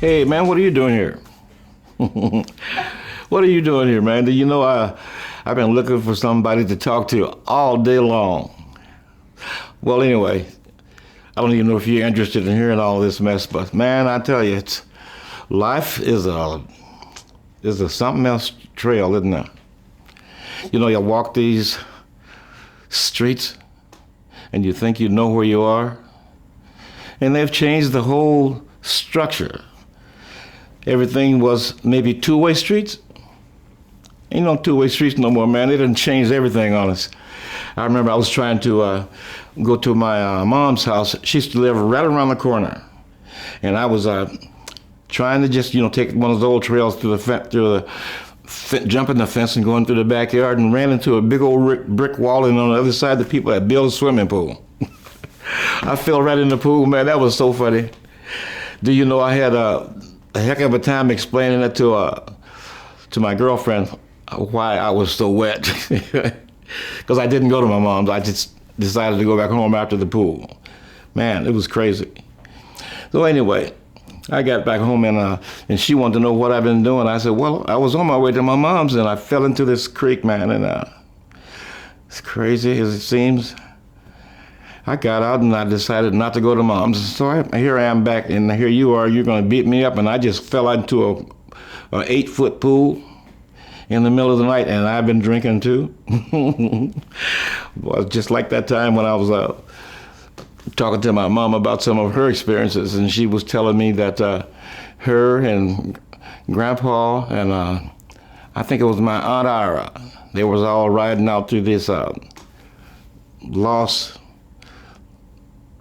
Hey, man, what are you doing here? What are you doing here, man? Do you know I've been looking for somebody to talk to all day long. Well, anyway, I don't even know if you're interested in hearing all this mess, but man, I tell you, life is a something else trail, isn't it? You know, you walk these streets and you think you know where you are, and they've changed the whole structure. Everything was maybe two-way streets. Ain't no two-way streets no more, man. They done changed everything on us. I remember I was trying to go to my mom's house. She used to live right around the corner. And I was trying to just, take one of those old trails jumping the fence and going through the backyard, and ran into a big old brick wall, and on the other side, the people had built a swimming pool. I fell right in the pool, man. That was so funny. Do you know I had a heck of a time explaining it to my girlfriend why I was so wet. Because I didn't go to my mom's. I just decided to go back home after the pool. Man, it was crazy. So anyway, I got back home, and she wanted to know what I've been doing. I said, well, I was on my way to my mom's, and I fell into this creek, man. And as crazy as it seems, I got out and I decided not to go to mom's. So here I am back, and here you are. You're going to beat me up, and I just fell into a 8-foot pool in the middle of the night, and I've been drinking too. Well, just like that time when I was talking to my mom about some of her experiences, and she was telling me that her and Grandpa and I think it was my Aunt Ira, they was all riding out through this lost,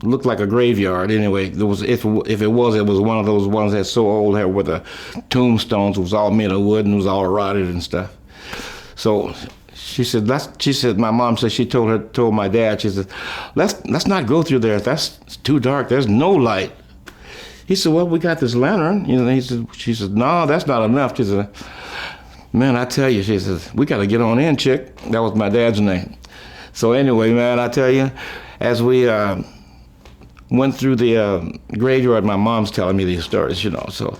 looked like a graveyard. Anyway, there was if it was one of those ones that's so old here where the tombstones was all made of wood and was all rotted and stuff. So she said my mom said she told my dad, she said, let's not go through there. That's too dark. There's no light. He said, well, we got this lantern. She said, no, that's not enough. She said, man, I tell you, she said, we got to get on in, chick. That was my dad's name. So anyway, man, I tell you, as we went through the graveyard, my mom's telling me these stories, so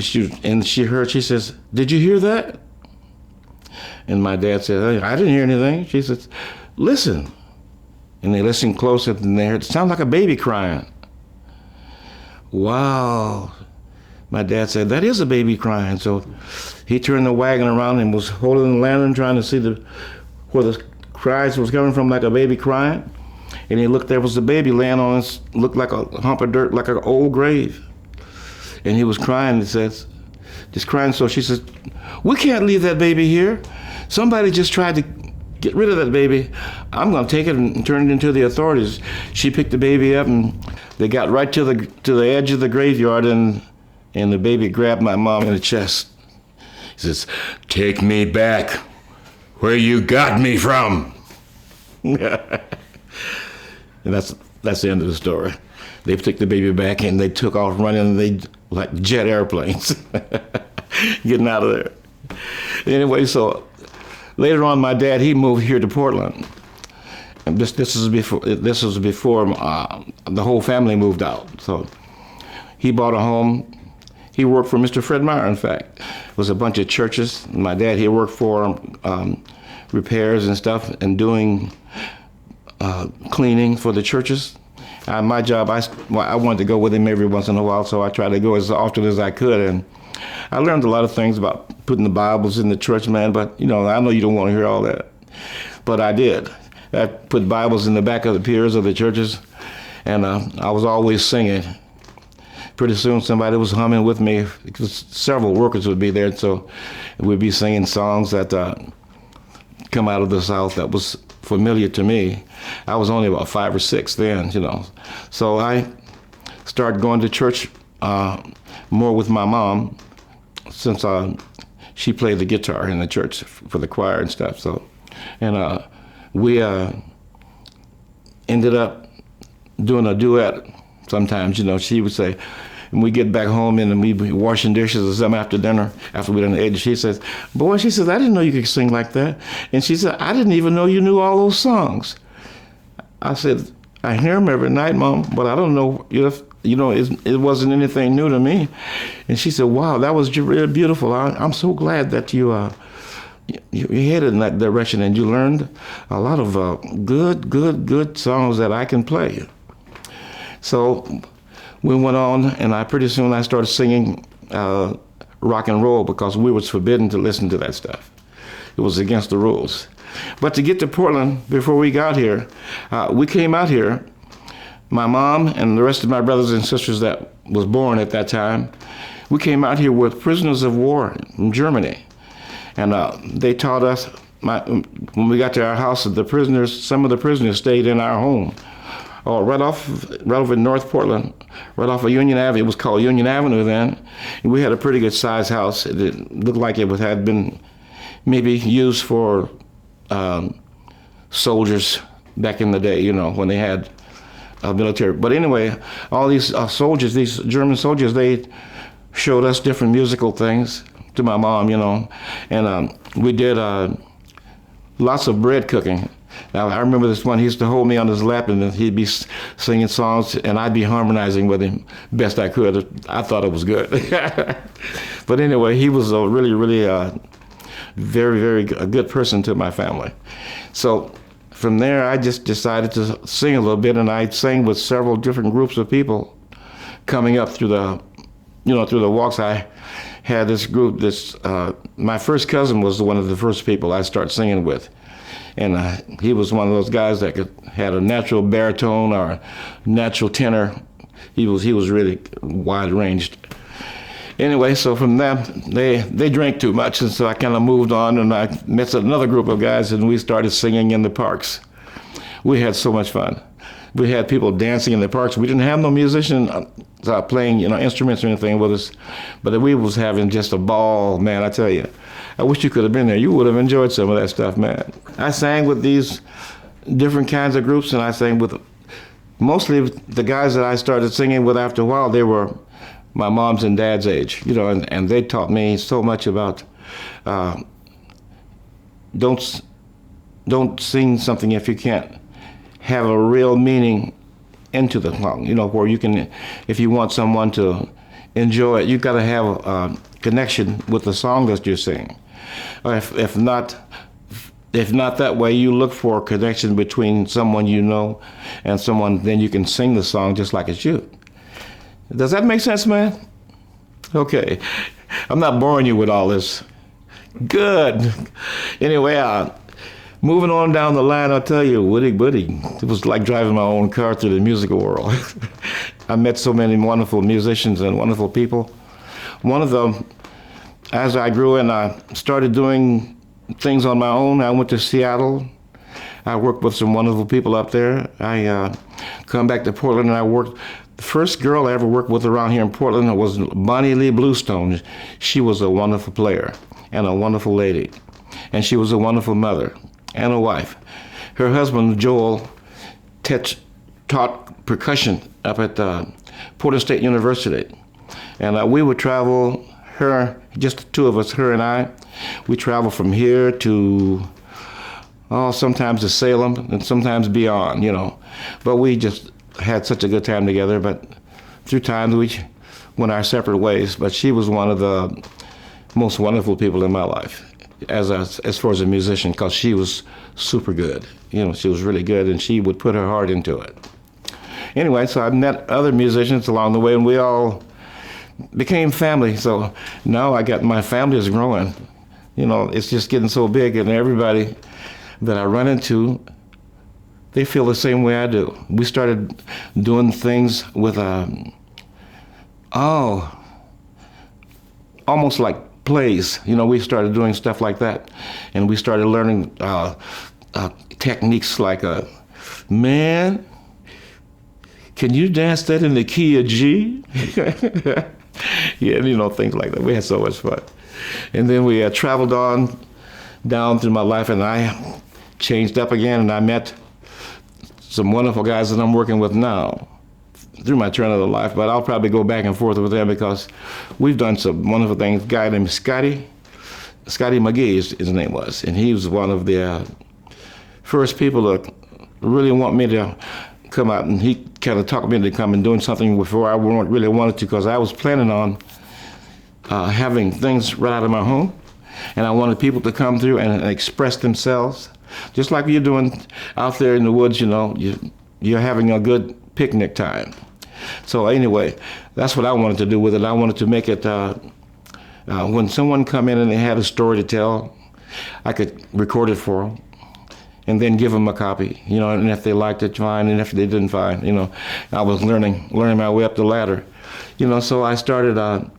she says, did you hear that? And my dad said, hey, I didn't hear anything. She says, listen. And they listened closer, and they heard, it sounds like a baby crying. Wow. My dad said, that is a baby crying. So he turned the wagon around and was holding the lantern, trying to see where the cries was coming from, like a baby crying. And he looked, there was a baby laying on us, looked like a hump of dirt, like an old grave. And he was crying, just crying. So she says, we can't leave that baby here. Somebody just tried to get rid of that baby. I'm going to take it and turn it into the authorities. She picked the baby up, and they got right to the edge of the graveyard, and the baby grabbed my mom in the chest. He says, take me back where you got me from. And that's the end of the story. They took the baby back, and they took off running, and like jet airplanes, getting out of there. Anyway, so later on, my dad, he moved here to Portland. And this was before the whole family moved out. So he bought a home. He worked for Mr. Fred Meyer, in fact. It was a bunch of churches. My dad, he worked for repairs and stuff, and doing cleaning for the churches. My job, I wanted to go with him every once in a while, so I tried to go as often as I could. And I learned a lot of things about putting the Bibles in the church, man, but I know you don't want to hear all that. But I did. I put Bibles in the back of the piers of the churches, and I was always singing. Pretty soon somebody was humming with me, because several workers would be there, so we'd be singing songs that come out of the South that was familiar to me. I was only about 5 or 6 then, So I started going to church more with my mom, since she played the guitar in the church for the choir and stuff. So, and we ended up doing a duet sometimes. She would say, and we get back home and we'd be washing dishes or something after dinner, after we'd done the she says, boy, she says, I didn't know you could sing like that. And she said, I didn't even know you knew all those songs. I said, I hear them every night, Mom, but I don't know if it wasn't anything new to me. And she said, wow, that was really beautiful. I'm so glad that you headed in that direction and you learned a lot of good songs that I can play. So we went on, and pretty soon I started singing rock and roll because we was forbidden to listen to that stuff. It was against the rules. But to get to Portland, before we got here, we came out here, my mom and the rest of my brothers and sisters that was born at that time, we came out here with prisoners of war from Germany. And they taught us, when we got to our house, some of the prisoners stayed in our home. Right off in North Portland, right off of Union Avenue. It was called Union Avenue then. And we had a pretty good sized house. It looked like it had been maybe used for soldiers back in the day, when they had military. But anyway, all these soldiers, these German soldiers, they showed us different musical things to my mom, and we did lots of bread cooking. Now, I remember this one, he used to hold me on his lap and then he'd be singing songs and I'd be harmonizing with him best I could. I thought it was good. But anyway, he was a really, really very a good person to my family. So from there, I just decided to sing a little bit, and I sang with several different groups of people coming up through the walks. I had this group, my first cousin was one of the first people I started singing with. And he was one of those guys that had a natural baritone or a natural tenor. He was really wide ranged. Anyway, so from that, they drank too much, and so I kind of moved on, and I met another group of guys, and we started singing in the parks. We had so much fun. We had people dancing in the parks. We didn't have no musician playing, instruments or anything with us, but we was having just a ball, man, I tell you. I wish you could have been there. You would have enjoyed some of that stuff, man. I sang with these different kinds of groups, and I sang with mostly the guys that I started singing with after a while. They were my mom's and dad's age, and they taught me so much about don't sing something if you can't have a real meaning into the song, where you can, if you want someone to enjoy it, you've got to have a connection with the song that you're singing. Or if not that way, you look for a connection between someone and someone, then you can sing the song just like it's you. Does that make sense, man? Okay. I'm not boring you with all this. Good. Anyway, moving on down the line, I'll tell you, woody. It was like driving my own car through the musical world. I met so many wonderful musicians and wonderful people. One of them, as I grew and I started doing things on my own, I went to Seattle. I worked with some wonderful people up there. I come back to Portland and I worked. The first girl I ever worked with around here in Portland was Bonnie Lee Bluestone. She was a wonderful player and a wonderful lady. And she was a wonderful mother and a wife. Her husband, Joel, taught percussion up at Portland State University. And we would travel, just the two of us, her and I, we travel from here to, sometimes to Salem and sometimes beyond, But we just had such a good time together, but through time we went our separate ways. But she was one of the most wonderful people in my life as far as a musician, because she was super good. She was really good, and she would put her heart into it. Anyway, so I met other musicians along the way, and we all became family. So now my family is growing. It's just getting so big, and everybody that I run into, they feel the same way I do. We started doing things with almost like plays. We started doing stuff like that, and we started learning techniques like, man, can you dance that in the key of G? Yeah, things like that. We had so much fun. And then we traveled on down through my life, and I changed up again, and I met some wonderful guys that I'm working with now through my turn of the life, but I'll probably go back and forth with them because we've done some wonderful things. A guy named Scotty McGee, his name was, and he was one of the first people to really want me to come out, and he kind of talked me into coming doing something before I really wanted to, because I was planning on having things right out of my home, and I wanted people to come through and express themselves, just like you're doing out there in the woods. You're having a good picnic time. So anyway, that's what I wanted to do with it. I wanted to make it when someone come in and they had a story to tell, I could record it for them and then give them a copy, and if they liked it, fine, and if they didn't, fine. I was learning my way up the ladder, so I started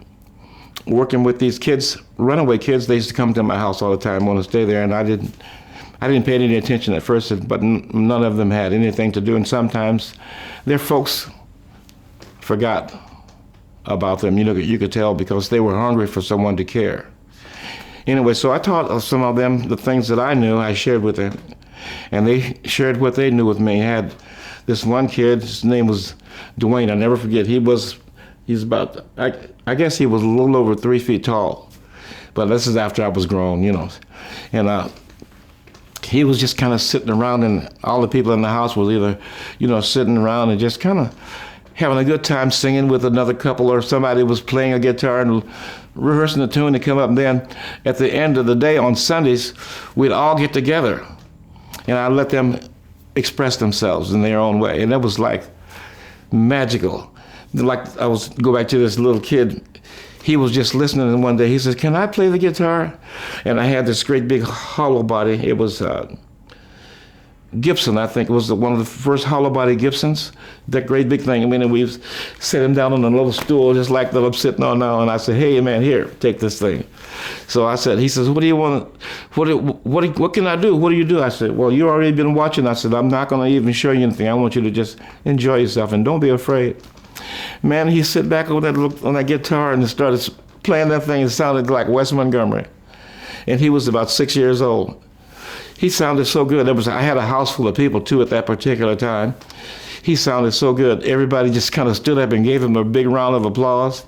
working with these kids, runaway kids. They used to come to my house all the time, want to stay there, and I didn't pay any attention at first, but none of them had anything to do, and sometimes their folks forgot about them. You could tell, because they were hungry for someone to care. Anyway, so I taught some of them the things that I knew. I shared with them, and they shared what they knew with me. I had this one kid, his name was Dwayne. I'll never forget. He's about, I guess he was a little over 3 feet tall, but this is after I was grown, and he was just kind of sitting around, and all the people in the house was either, sitting around and just kind of having a good time singing with another couple, or somebody was playing a guitar and rehearsing the tune to come up. And then at the end of the day on Sundays, we'd all get together, and I'd let them express themselves in their own way. And that was like magical. Like, go back to this little kid. He was just listening, and one day he says, "Can I play the guitar?" And I had this great big hollow body. It was Gibson, I think. It was one of the first hollow body Gibsons, that great big thing. And we set him down on a little stool just like that I'm sitting on now, and I said, "Hey man, here, take this thing." So I said, he says, "What do you want? What can I do? What do you do?" I said, "Well, you already been watching." I said, "I'm not going to even show you anything. I want you to just enjoy yourself and don't be afraid." Man, he sit back on that guitar and started playing that thing. It sounded like Wes Montgomery, and he was about 6 years old. He sounded so good. I had a house full of people too at that particular time. He sounded so good. Everybody just kind of stood up and gave him a big round of applause.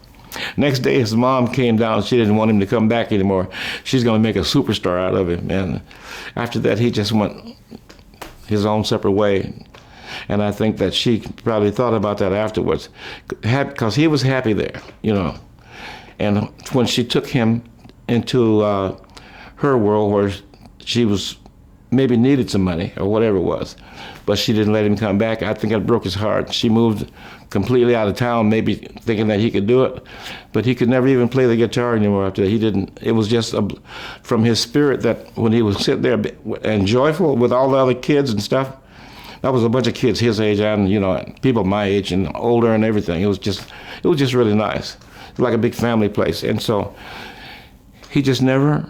Next day, his mom came down. She didn't want him to come back anymore. She's going to make a superstar out of him. And after that, he just went his own separate way. And I think that she probably thought about that afterwards, because he was happy there, And when she took him into her world, where she was maybe needed some money or whatever it was, but she didn't let him come back, I think it broke his heart. She moved completely out of town, maybe thinking that he could do it, but he could never even play the guitar anymore after that. He didn't. It was just from his spirit that when he was sitting there and joyful with all the other kids and stuff. That was a bunch of kids his age and people my age and older and everything. It was just really nice. It was like a big family place. And so he just never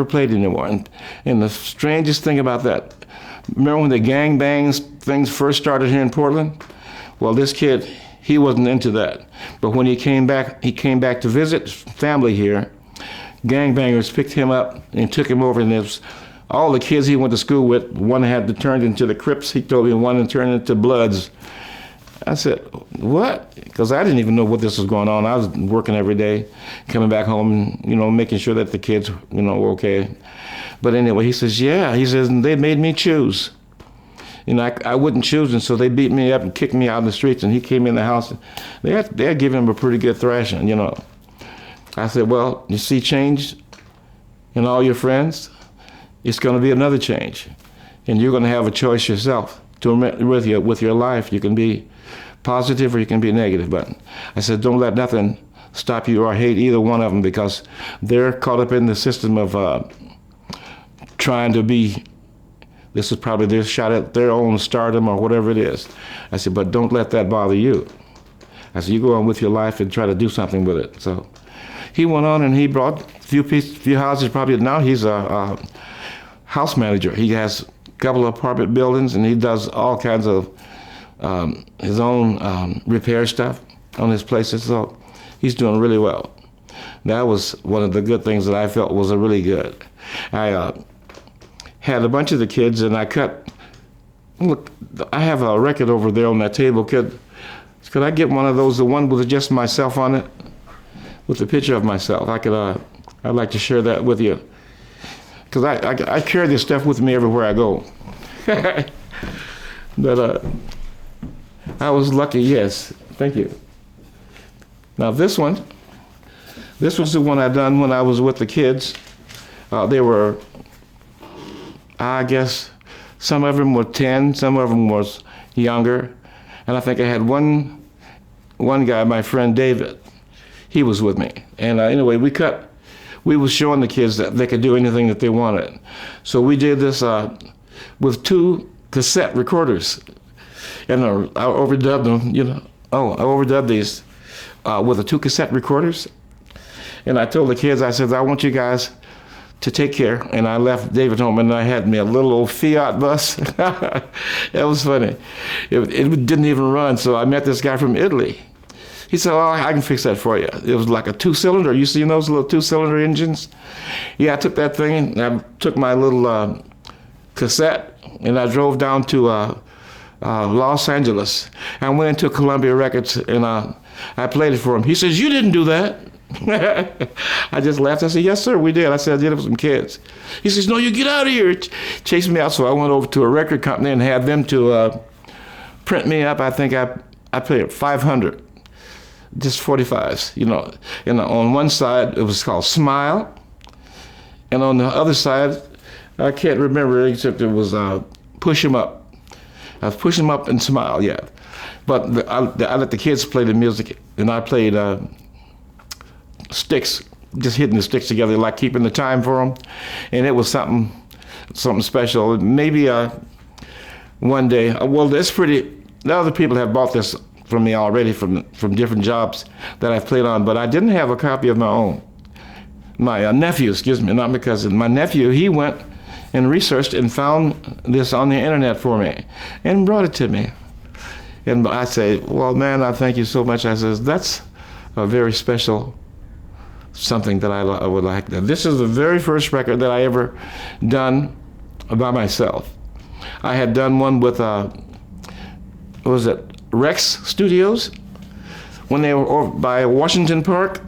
played anymore. And the strangest thing about that, remember when the gangbangs things first started here in Portland? Well, this kid, he wasn't into that. But when he came back to visit family here. Gangbangers picked him up and took him over, and there was all the kids he went to school with, one had to turn into the Crips, he told me, and one turned into Bloods. I said, "What?" Because I didn't even know what this was going on. I was working every day, coming back home, making sure that the kids, were okay. But anyway, he says, "Yeah." He says, "And they made me choose. I wouldn't choose, and so they beat me up and kicked me out in the streets." And he came in the house, and they had given him a pretty good thrashing, I said, "Well, you see change in all your friends? It's going to be another change, and you're going to have a choice yourself with your life. You can be positive or you can be negative." But I said, don't let nothing stop you or hate either one of them, because they're caught up in the system of trying to be. This is probably their shot at their own stardom or whatever it is. I said, but don't let that bother you. I said, you go on with your life and try to do something with it. So he went on and he brought a few houses. Probably now he's a house manager. He has a couple of apartment buildings, and he does all kinds of his own repair stuff on his places. So he's doing really well. That was one of the good things that I felt was really good. I had a bunch of the kids, and I cut. Look, I have a record over there on that table. Could I get one of those, the one with just myself on it, with a picture of myself? I'd like to share that with you, because I carry this stuff with me everywhere I go. But I was lucky, yes. Thank you. Now this was the one I done when I was with the kids. They were, I guess, some of them were 10, some of them was younger. And I think I had one guy, my friend David, he was with me. And anyway, we was showing the kids that they could do anything that they wanted. So we did this with 2 cassette recorders. And I overdubbed them, you know. I overdubbed these with the 2 cassette recorders. And I told the kids, I said, I want you guys to take care. And I left David home, and I had me a little old Fiat bus. That was funny. It didn't even run, so I met this guy from Italy. He said, I can fix that for you. It was like a 2-cylinder. You see those little 2-cylinder engines? Yeah, I took that thing, and I took my little cassette, and I drove down to Los Angeles. I went into Columbia Records, and I played it for him. He says, you didn't do that. I just laughed. I said, yes, sir, we did. I said, I did it with some kids. He says, no, you get out of here. Chased me out. So I went over to a record company and had them to print me up. I think I played 500, just 45s, you know. And on one side, it was called Smile. And on the other side, I can't remember, except it was Push 'Em Up. I was Push 'Em Up and Smile, yeah. But I let the kids play the music, and I played sticks, just hitting the sticks together, like keeping the time for them. And it was something special. Maybe one day, the other people have bought this from me already from different jobs that I've played on, but I didn't have a copy of my own. My nephew, not my cousin, my nephew, he went and researched and found this on the internet for me and brought it to me. And I say, well, man, I thank you so much. I says, that's a very special something that I would like. This is the very first record that I ever done by myself. I had done one with, Rex Studios, when they were over by Washington Park.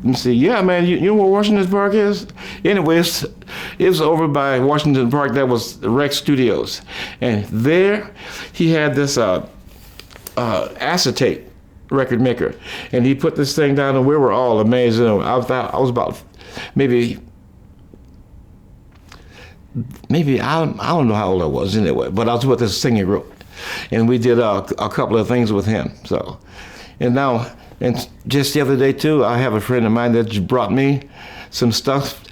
You see, yeah, man, you know where Washington Park is? Anyways, it was over by Washington Park. That was Rex Studios. And there, he had this acetate record maker, and he put this thing down, and we were all amazed. I was about maybe I don't know how old I was anyway, but I was with this singer group, and we did a couple of things with him. So, and just the other day too, I have a friend of mine that just brought me some stuff.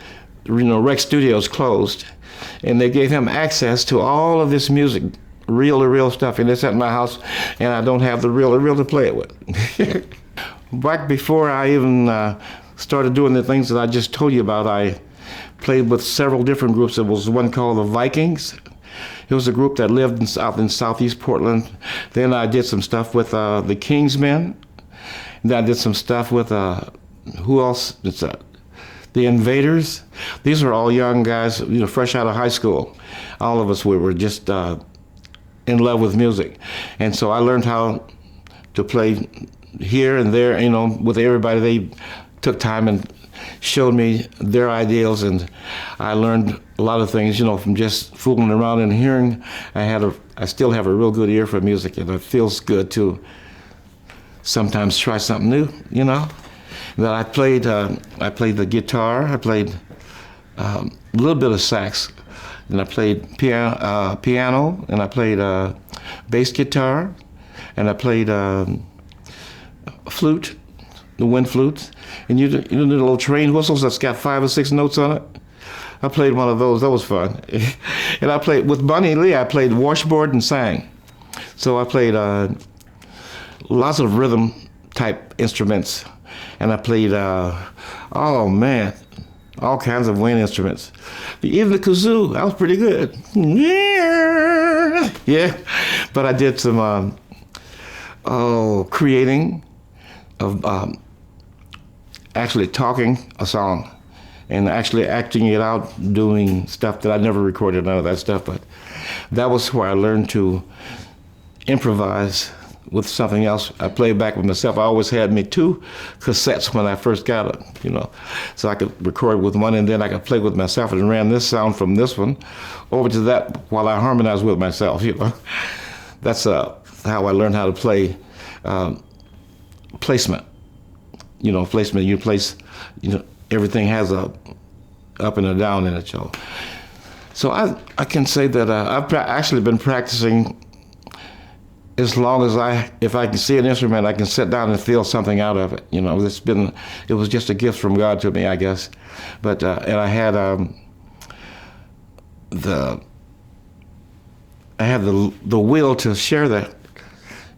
You know, Rex Studios closed, and they gave him access to all of this music, reel-to-reel stuff, and it's at my house, and I don't have the reel-to-reel to play it with. Back before I even started doing the things that I just told you about, I played with several different groups. There was one called the Vikings. It was a group that lived in southeast Portland. Then I did some stuff with the Kingsmen. Then I did some stuff with, who else? The Invaders. These were all young guys, you know, fresh out of high school. All of us, we were just in love with music. And so I learned how to play here and there, you know, with everybody. They took time and showed me their ideals, and I learned a lot of things, you know, from just fooling around and hearing. I still have a real good ear for music, and it feels good to sometimes try something new, you know. That I played the guitar, I played a little bit of sax, and I played piano, and I played bass guitar, and I played flute, the wind flute, and you know the little train whistles that's got 5 or 6 notes on it? I played one of those. That was fun. And I played with Bunny Lee. I played washboard and sang. So I played lots of rhythm type instruments, and I played oh man, all kinds of wind instruments. Even the kazoo, that was pretty good. Yeah, but I did some creating of actually talking a song and actually acting it out, doing stuff that I never recorded, none of that stuff, but that was where I learned to improvise with something else. I played back with myself. I always had me 2 cassettes when I first got it, you know, so I could record with one and then I could play with myself and ran this sound from this one over to that while I harmonized with myself, you know. That's how I learned how to play placement. Placement, you place, everything has a up and a down in it, So I can say that I've actually been practicing as long as if I can see an instrument, I can sit down and feel something out of it. It was just a gift from God to me, I guess. But, and I had the will to share that.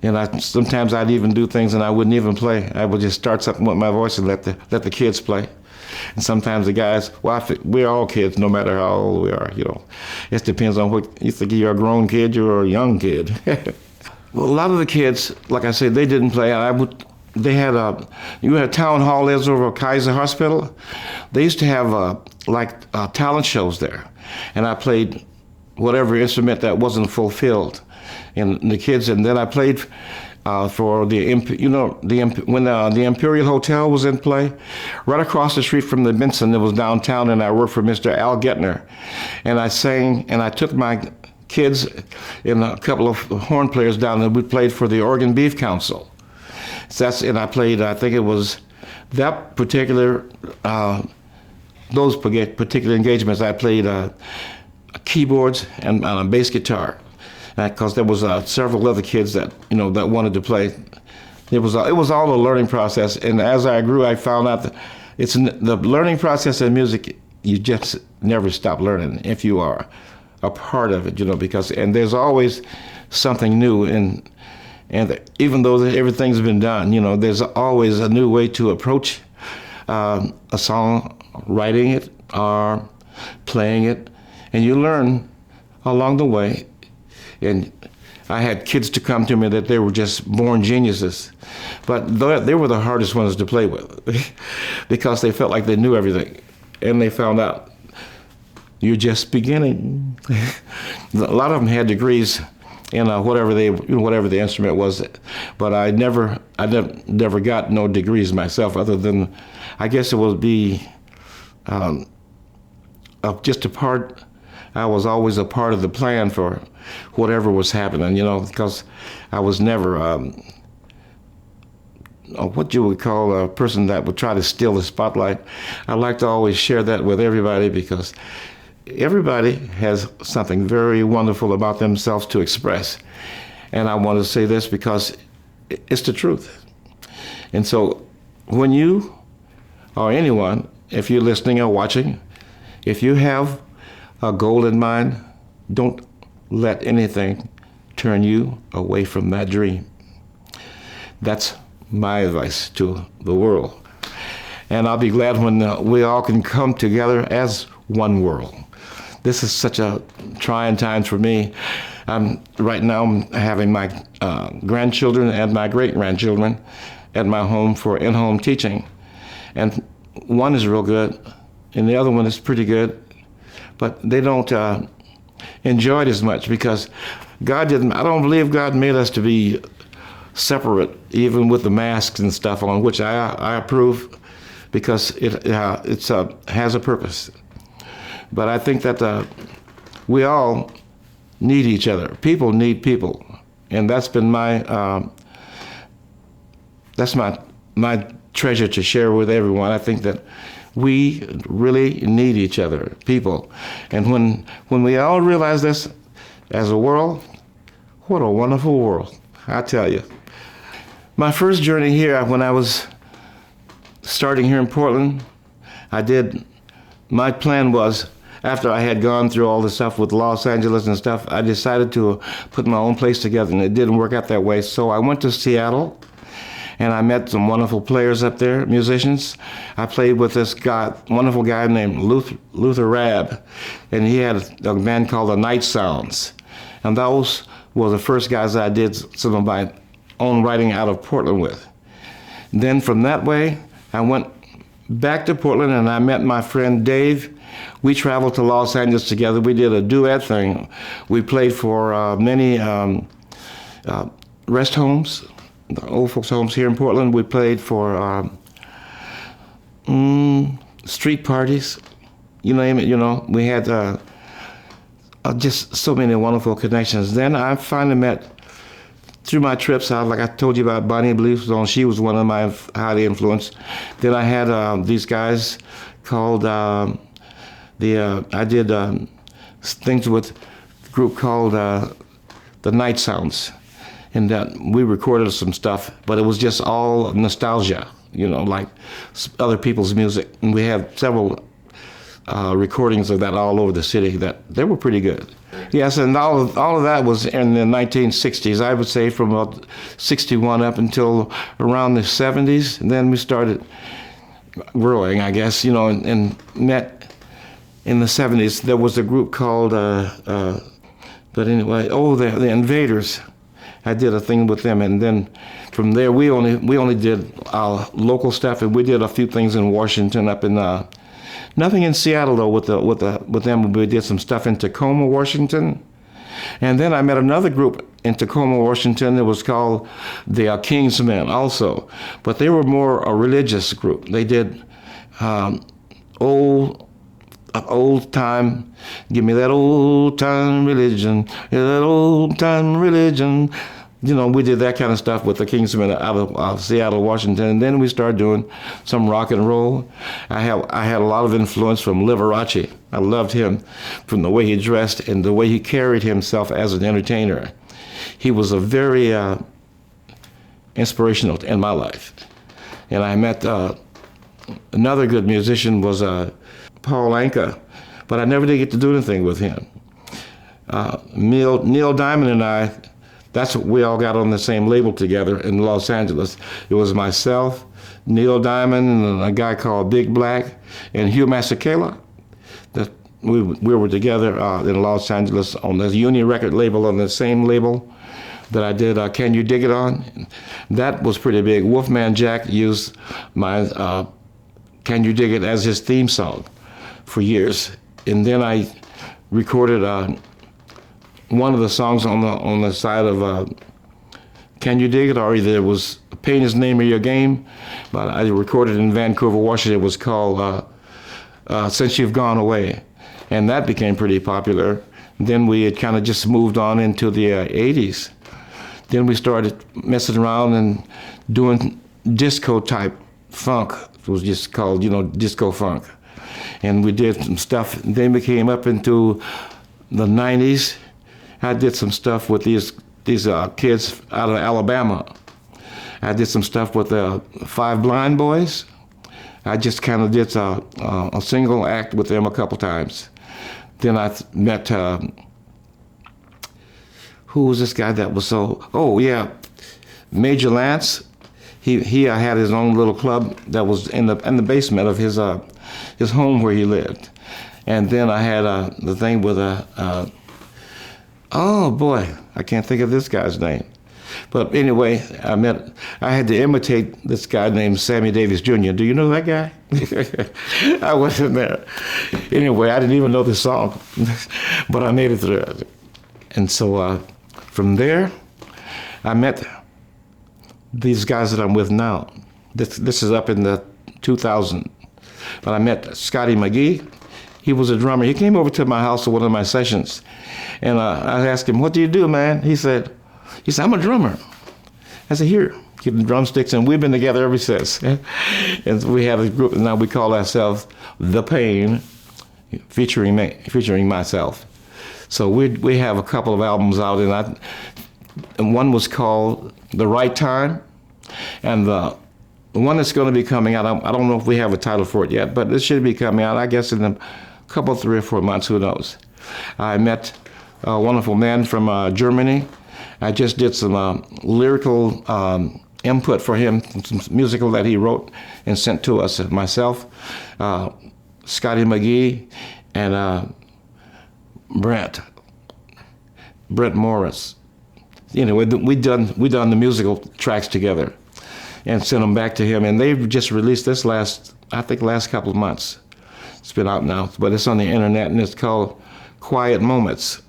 And sometimes I'd even do things and I wouldn't even play. I would just start something with my voice and let the kids play. And sometimes the guys, we're all kids, no matter how old we are. It depends on what you think. You're a grown kid, you're a young kid. Well, a lot of the kids, like I said, they didn't play. You had a town hall there over Kaiser Hospital. They used to have talent shows there, and I played whatever instrument that wasn't fulfilled. And the kids, and then I played for when the Imperial Hotel was in play, right across the street from the Benson. It was downtown, and I worked for Mr. Al Gettner, and I sang, and I took my kids and a couple of horn players down, and we played for the Oregon Beef Council. And I played, I think it was that particular, those particular engagements. I played keyboards and a bass guitar, because there was several other kids that wanted to play. It was all a learning process, and as I grew, I found out that it's the learning process in music. You just never stop learning if you are a part of it, because there's always something new, and even though everything's been done, there's always a new way to approach a song, writing it or playing it, and you learn along the way. And I had kids to come to me that they were just born geniuses, but they were the hardest ones to play with because they felt like they knew everything, and they found out you're just beginning. A lot of them had degrees in whatever the instrument was, but I never got no degrees myself, other than I guess it would be just a part. I was always a part of the plan for whatever was happening, because I was never what you would call a person that would try to steal the spotlight. I like to always share that with everybody, because everybody has something very wonderful about themselves to express. And I want to say this because it's the truth. And so when you or anyone, if you're listening or watching, if you have a goal in mind, don't let anything turn you away from that dream. That's my advice to the world. And I'll be glad when we all can come together as one world. This is such a trying time for me. Right now I'm having my grandchildren and my great-grandchildren at my home for in-home teaching. And one is real good, and the other one is pretty good, but they don't enjoy it as much, because I don't believe God made us to be separate, even with the masks and stuff on, which I approve, because it has a purpose. But I think that we all need each other. People need people, and that's been my treasure to share with everyone. I think that we really need each other, people. And when we all realize this as a world, what a wonderful world, I tell you. My first journey here, when I was starting here in Portland, my plan was, after I had gone through all the stuff with Los Angeles and stuff, I decided to put my own place together, and it didn't work out that way. So I went to Seattle, and I met some wonderful players up there, musicians. I played with this wonderful guy named Luther Rabb, and he had a band called the Night Sounds. And those were the first guys I did some of my own writing out of Portland with. Then from that way, I went back to Portland, and I met my friend Dave. We traveled to Los Angeles together. We did a duet thing. We played for many rest homes, the old folks' homes here in Portland. We played for street parties. You name it, we had just so many wonderful connections. Then I finally met through my trips, like I told you about Bonnie Blues Zone, she was one of my highly influenced. Then I had these guys called I did things with a group called the Night Sounds, and that we recorded some stuff, but it was just all nostalgia, like other people's music. And we have several recordings of that all over the city that they were pretty good. Yes, and all of that was in the 1960s. I would say from about 61 up until around the 70s. And then we started growing, I guess, and met in the 70s. There was a group called, but anyway, the Invaders. I did a thing with them, and then from there we only did local stuff, and we did a few things in Washington, up in nothing in Seattle though with them. We did some stuff in Tacoma, Washington, and then I met another group in Tacoma, Washington. It was called the Kingsmen also, but they were more a religious group. They did old time, give me that old time religion, that old time religion. We did that kind of stuff with the Kingsmen out of Seattle, Washington. And then we started doing some rock and roll. I had a lot of influence from Liberace. I loved him from the way he dressed and the way he carried himself as an entertainer. He was a very inspirational in my life. And I met another good musician was Paul Anka, but I never did get to do anything with him. Neil Diamond and I, that's what we all got on the same label together in Los Angeles. It was myself, Neil Diamond, and a guy called Big Black, and Hugh Masekela. That we were together in Los Angeles on the Union record label, on the same label that I did Can You Dig It on. That was pretty big. Wolfman Jack used my Can You Dig It as his theme song for years. And then I recorded one of the songs on the side of Can You Dig It, or either it was Pain Is the Name of Your Game, but I recorded in Vancouver, Washington. It was called Since You've Gone Away, and that became pretty popular. Then we had kind of just moved on into the 80s. Then we started messing around and doing disco type funk. It was just called, disco funk. And we did some stuff. Then we came up into the 90s. I did some stuff with these kids out of Alabama. I did some stuff with the Five Blind Boys. I just kind of did a single act with them a couple times. Then I met, who was this guy that was Major Lance. He had his own little club that was in the basement of his home where he lived. And then I had the thing with oh boy, I can't think of this guy's name. But anyway, I had to imitate this guy named Sammy Davis Jr. Do you know that guy? I wasn't there. Anyway, I didn't even know the song, but I made it through it. And so from there, I met these guys that I'm with now. This is up in the 2000. But I met Scotty McGee. He was a drummer. He came over to my house for one of my sessions. And I asked him, "What do you do, man?" He said, "I'm a drummer." I said, "Here, keep the drumsticks." And we've been together ever since. And we have a group, and now we call ourselves The Pain, featuring myself. So we have a couple of albums out, and one was called The Right Time. And the one that's going to be coming out, I don't know if we have a title for it yet, but it should be coming out, I guess, in a couple, 3 or 4 months, who knows. I met a wonderful man from Germany. I just did some lyrical input for him, some musical that he wrote and sent to us, myself, Scotty McGee, and Brent Morris. Anyway, we done the musical tracks together and sent them back to him, and they've just released this last couple of months. It's been out now, but it's on the internet, and it's called Quiet Moments.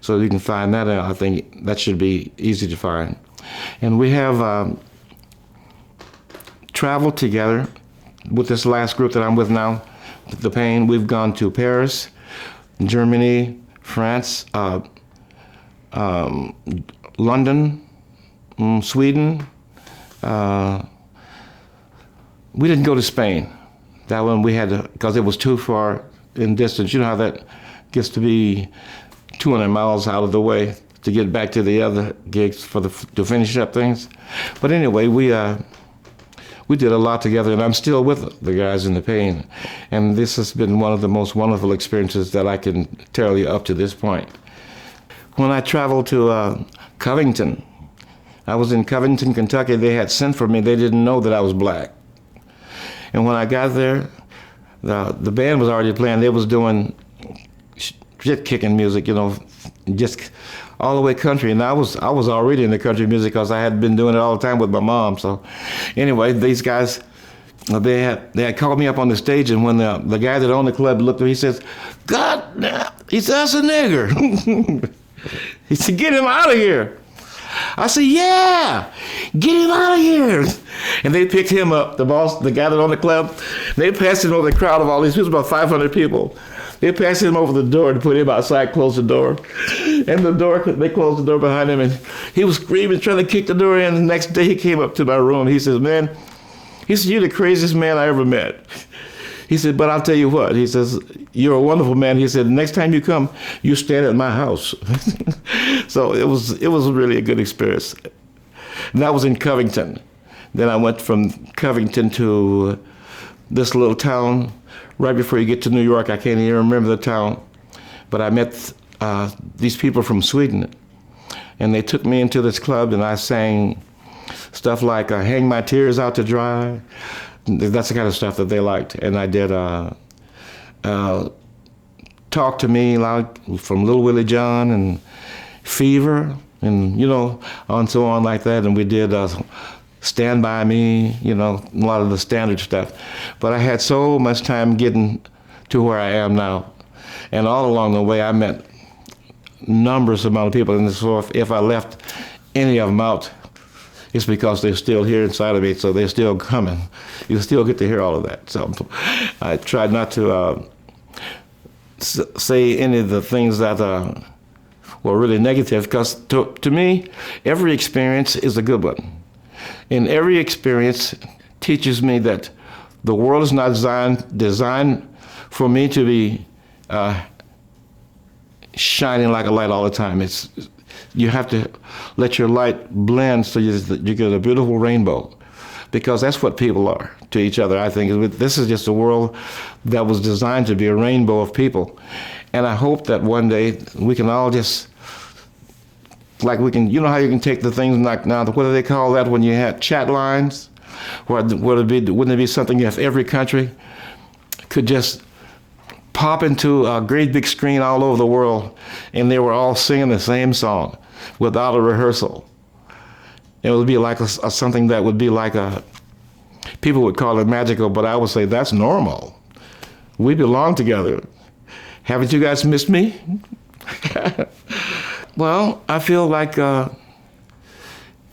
So you can find that out. I think that should be easy to find. And we have traveled together with this last group that I'm with now, The Pain. We've gone to Paris, Germany, France, London, Sweden. We didn't go to Spain. That one we had to, because it was too far in distance. You know how that gets to be 200 miles out of the way to get back to the other gigs to finish up things. But anyway, we did a lot together, and I'm still with the guys in the Pain. And this has been one of the most wonderful experiences that I can tell you up to this point. When I traveled to Covington, I was in Covington, Kentucky. They had sent for me. They didn't know that I was black. And when I got there, the band was already playing. They was doing shit-kicking music, you know, just all the way country. And I was already in the country music because I had been doing it all the time with my mom. So anyway, these guys, they had called me up on the stage, and when the guy that owned the club looked at me, he says, "God, he said, that's a nigger." He said, "Get him out of here." I said, "Yeah, get him out of here." And they picked him up, the boss, the guy that owned the club. They passed him over the crowd of all these people, about 500 people. They passed him over the door to put him outside, close the door. And they closed the door behind him, and he was screaming, trying to kick the door in. The next day he came up to my room. He says, "Man," he said, "you're the craziest man I ever met." He said, "But I'll tell you what," he says, "you're a wonderful man." He said, "Next time you come, you stand at my house." So it was really a good experience. And that was in Covington. Then I went from Covington to this little town right before you get to New York. I can't even remember the town. But I met these people from Sweden. And they took me into this club, and I sang stuff like "Hang My Tears Out to Dry." That's the kind of stuff that they liked. And I did Talk to Me, like from Little Willie John, and Fever, and, you know, on so on like that. And we did Stand By Me, you know, a lot of the standard stuff. But I had so much time getting to where I am now. And all along the way, I met numbers amount of people. And so if I left any of them out, it's because they're still here inside of me, so they're still coming. You still get to hear all of that. So I tried not to say any of the things that were really negative, because to me, every experience is a good one. And every experience teaches me that the world is not designed for me to be shining like a light all the time. You have to let your light blend so you get a beautiful rainbow, because that's what people are to each other, I think. This is just a world that was designed to be a rainbow of people. And I hope that one day we can all just, like we can, you know how you can take the things like now, what do they call that when you have chat lines? Wouldn't it be something if every country could just pop into a great big screen all over the world, and they were all singing the same song without a rehearsal? It would be like something that would be like people would call it magical, but I would say that's normal. We belong together. Haven't you guys missed me? Well, I feel like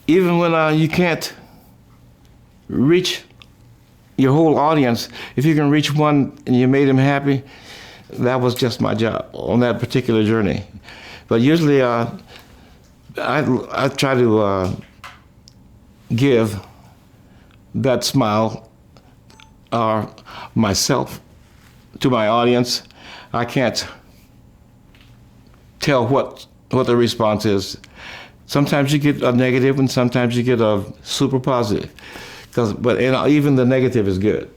even when you can't reach your whole audience, if you can reach one and you made them happy, that was just my job on that particular journey. But usually I try to give that smile myself to my audience. I can't tell what the response is. Sometimes you get a negative, and sometimes you get a super positive. But even the negative is good,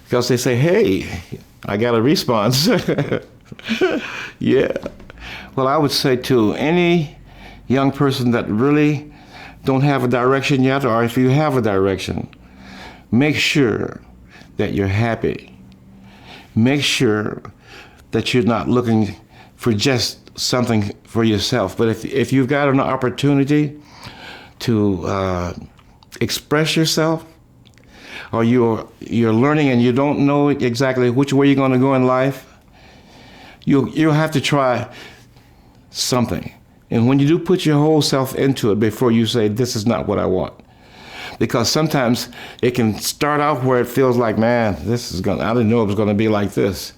because they say, "Hey, I got a response." Yeah. Well, I would say to any young person that really don't have a direction yet, or if you have a direction, make sure that you're happy. Make sure that you're not looking for just something for yourself. But if you've got an opportunity to express yourself, or you're learning and you don't know exactly which way you're going to go in life, you'll have to try something. And when you do put your whole self into it before you say, "This is not what I want," because sometimes it can start out where it feels like, "Man, I didn't know it was going to be like this."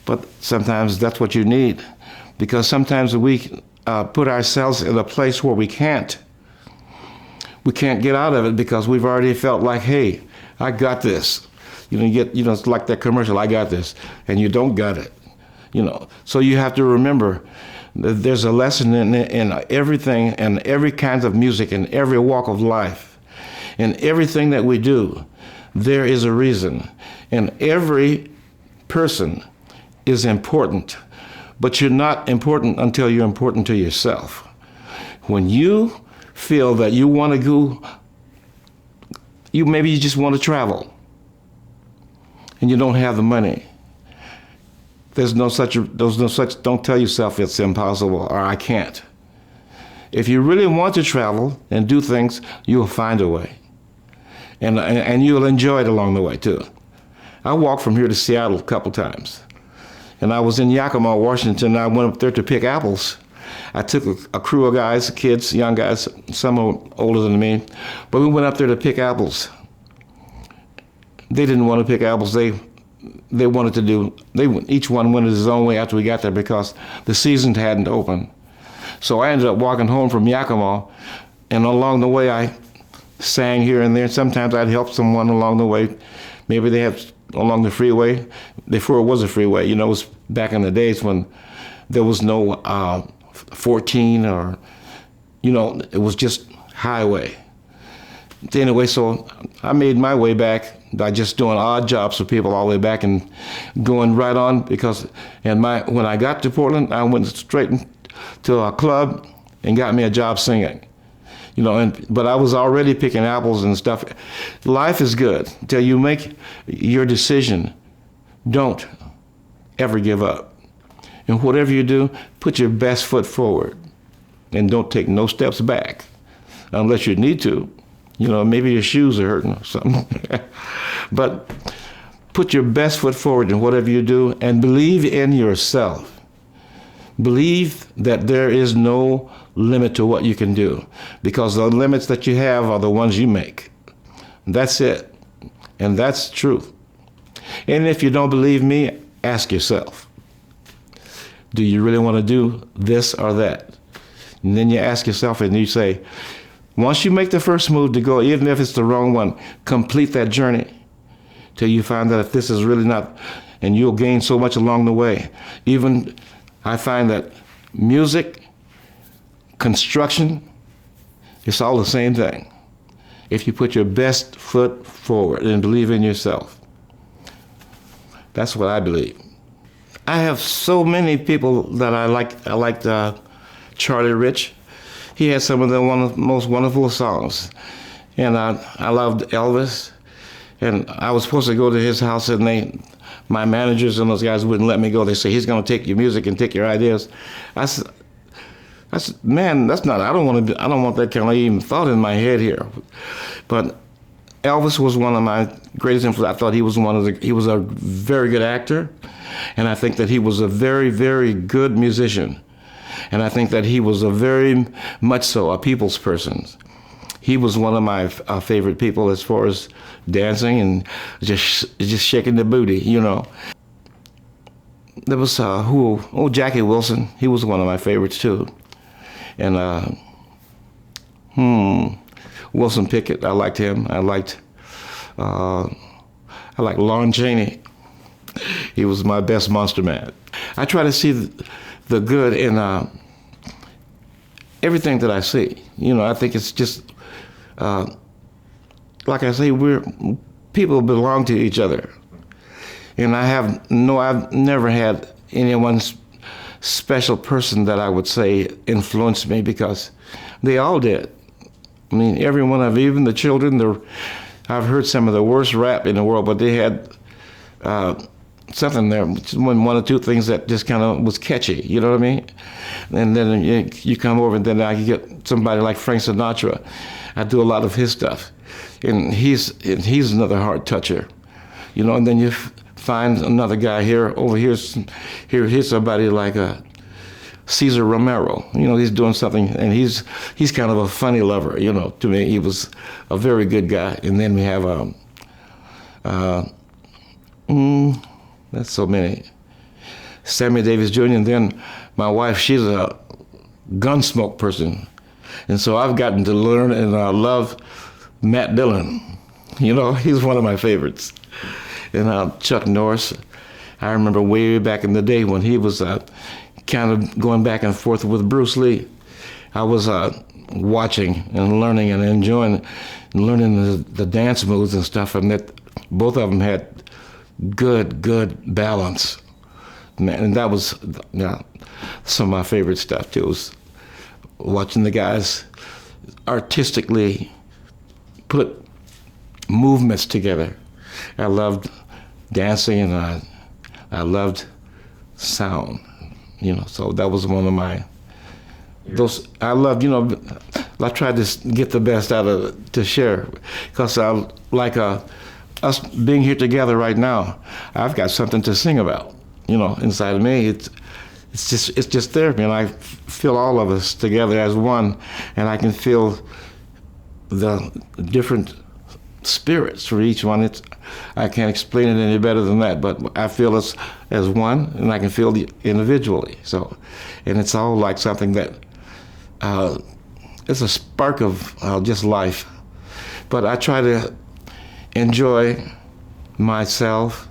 But sometimes that's what you need, because sometimes we put ourselves in a place where we can't we can't get out of it because we've already felt like, hey, I got this. It's like that commercial, I got this, and you don't got it. So you have to remember that there's a lesson in everything and every kind of music and every walk of life. In everything that we do, there is a reason. And every person is important, but you're not important until you're important to yourself. When you feel that you want to go, maybe you just want to travel, and you don't have the money. There's no such, don't tell yourself it's impossible or I can't. If you really want to travel and do things, you'll find a way. And you'll enjoy it along the way too. I walked from here to Seattle a couple times. And I was in Yakima, Washington, and I went up there to pick apples. I took a crew of guys, kids, young guys, some are older than me, but we went up there to pick apples. They didn't want to pick apples. They wanted to do, each one went his own way after we got there because the season hadn't opened. So I ended up walking home from Yakima, and along the way I sang here and there. Sometimes I'd help someone along the way. Maybe they have along the freeway, before it was a freeway. It was back in the days when there was no 14 or, it was just highway. Anyway, so I made my way back by just doing odd jobs for people all the way back and going right on when I got to Portland, I went straight to a club and got me a job singing. But I was already picking apples and stuff. Life is good until you make your decision. Don't ever give up. And whatever you do, put your best foot forward and don't take no steps back unless you need to. Maybe your shoes are hurting or something. But put your best foot forward in whatever you do and believe in yourself. Believe that there is no limit to what you can do because the limits that you have are the ones you make. That's it. And that's truth. And if you don't believe me, ask yourself, do you really want to do this or that? And then you ask yourself and you say, once you make the first move to go, even if it's the wrong one, complete that journey till you find that if this is really not, and you'll gain so much along the way. Even I find that music, construction, it's all the same thing. If you put your best foot forward and believe in yourself. That's what I believe. I have so many people that I like. I liked Charlie Rich. He had some of the most wonderful songs. And I loved Elvis. And I was supposed to go to his house, and my managers and those guys wouldn't let me go. They say, he's going to take your music and take your ideas. I said, man, that's not, I don't want that kind of even thought in my head here. But Elvis was one of my greatest influences. I thought he was he was a very good actor. And I think that he was a very, very good musician. And I think that he was a very much so a people's person. He was one of my favorite people as far as dancing and just shaking the booty, There was Jackie Wilson. He was one of my favorites too. And Wilson Pickett, I liked him. I liked Lon Chaney. He was my best monster man. I try to see the good in everything that I see. I think it's just, like I say, people belong to each other. And I've never had anyone's special person that I would say influenced me because they all did. I mean, every one of, even the children, I've heard some of the worst rap in the world, but they had something there, one or two things that just kind of was catchy, you know what I mean? And then you come over and then I get somebody like Frank Sinatra. I do a lot of his stuff. And he's another heart toucher, and then you find another guy here's somebody like Cesar Romero. He's doing something, and he's kind of a funny lover, to me. He was a very good guy. And then we have that's so many. Sammy Davis Jr. And then my wife, she's a Gunsmoke person. And so I've gotten to learn and love Matt Dillon. You know, he's one of my favorites. And Chuck Norris, I remember way back in the day when he was kind of going back and forth with Bruce Lee. I was watching and learning and enjoying learning the dance moves and stuff, and that both of them had good balance. And that was some of my favorite stuff too, was watching the guys artistically put movements together. I loved dancing, and I loved sound, you know, so that was one of my, I loved, you know, I tried to get the best out of it to share, because I like us being here together right now, I've got something to sing about, you know, inside of me. It's just there, man. I feel all of us together as one, and I can feel the different spirits for each one. I can't explain it any better than that, but I feel us as one, and I can feel it individually. So, and it's all like something that it's a spark of just life. But I try to enjoy myself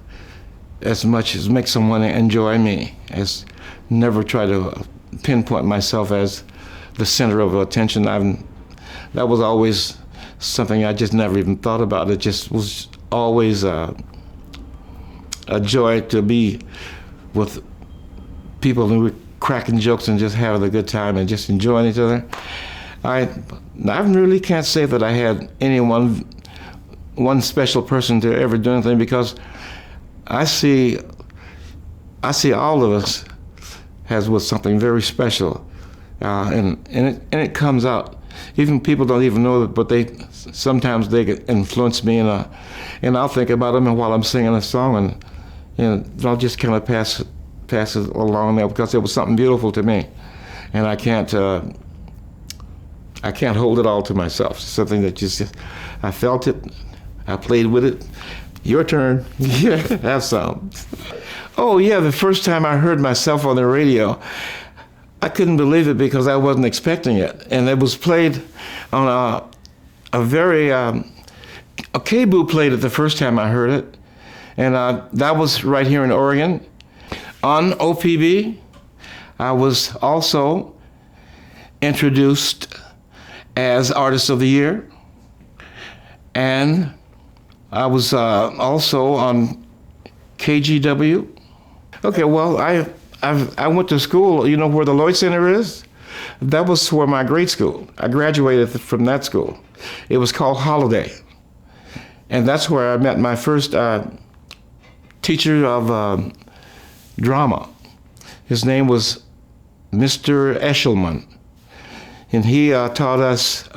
as much as make someone enjoy me. As never try to pinpoint myself as the center of attention. That was always something I just never even thought about. It just was always a joy to be with people who were cracking jokes and just having a good time and just enjoying each other. I really can't say that I had one special person to ever do anything, because I see all of us as with something very special, and it comes out. Even people don't even know it, but sometimes they influence me, and I'll think about them while I'm singing a song, and I'll just kind of pass it along there, because it was something beautiful to me, and I can't hold it all to myself. It's something that just I felt it, I played with it. Your turn. Yeah, have some. Oh yeah, the first time I heard myself on the radio, I couldn't believe it, because I wasn't expecting it. And it was played on a very, a KBOO played it the first time I heard it. And that was right here in Oregon. On OPB, I was also introduced as Artist of the Year. And I was also on KGW. Okay, well, I went to school, you know where the Lloyd Center is? That was where my grade school. I graduated from that school. It was called Holiday. And that's where I met my first teacher of drama. His name was Mr. Eshelman. And he taught us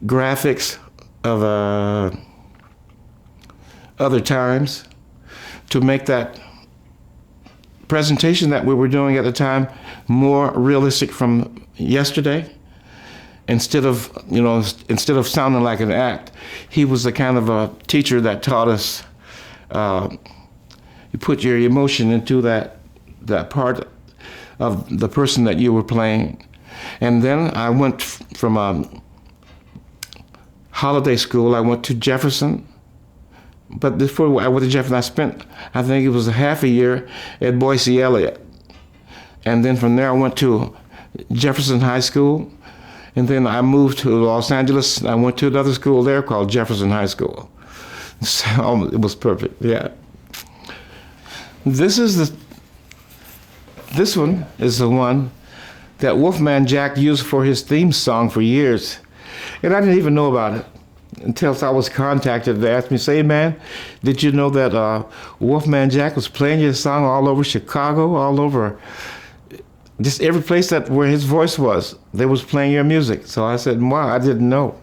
graphics of other times to make that presentation that we were doing at the time more realistic from yesterday. Instead of sounding like an act, he was the kind of a teacher that taught us you put your emotion into that part of the person that you were playing. And then I went from holiday school, I went to Jefferson. But before I went to Jefferson, I spent, I think it was a half a year at Boise Elliott. And then from there I went to Jefferson High School. And then I moved to Los Angeles, and I went to another school there called Jefferson High School. So it was perfect, yeah. This one is the one that Wolfman Jack used for his theme song for years. And I didn't even know about it until I was contacted. They asked me, say, man, did you know that Wolfman Jack was playing your song all over Chicago, all over, just every place where his voice was, they was playing your music. So I said, wow, I didn't know.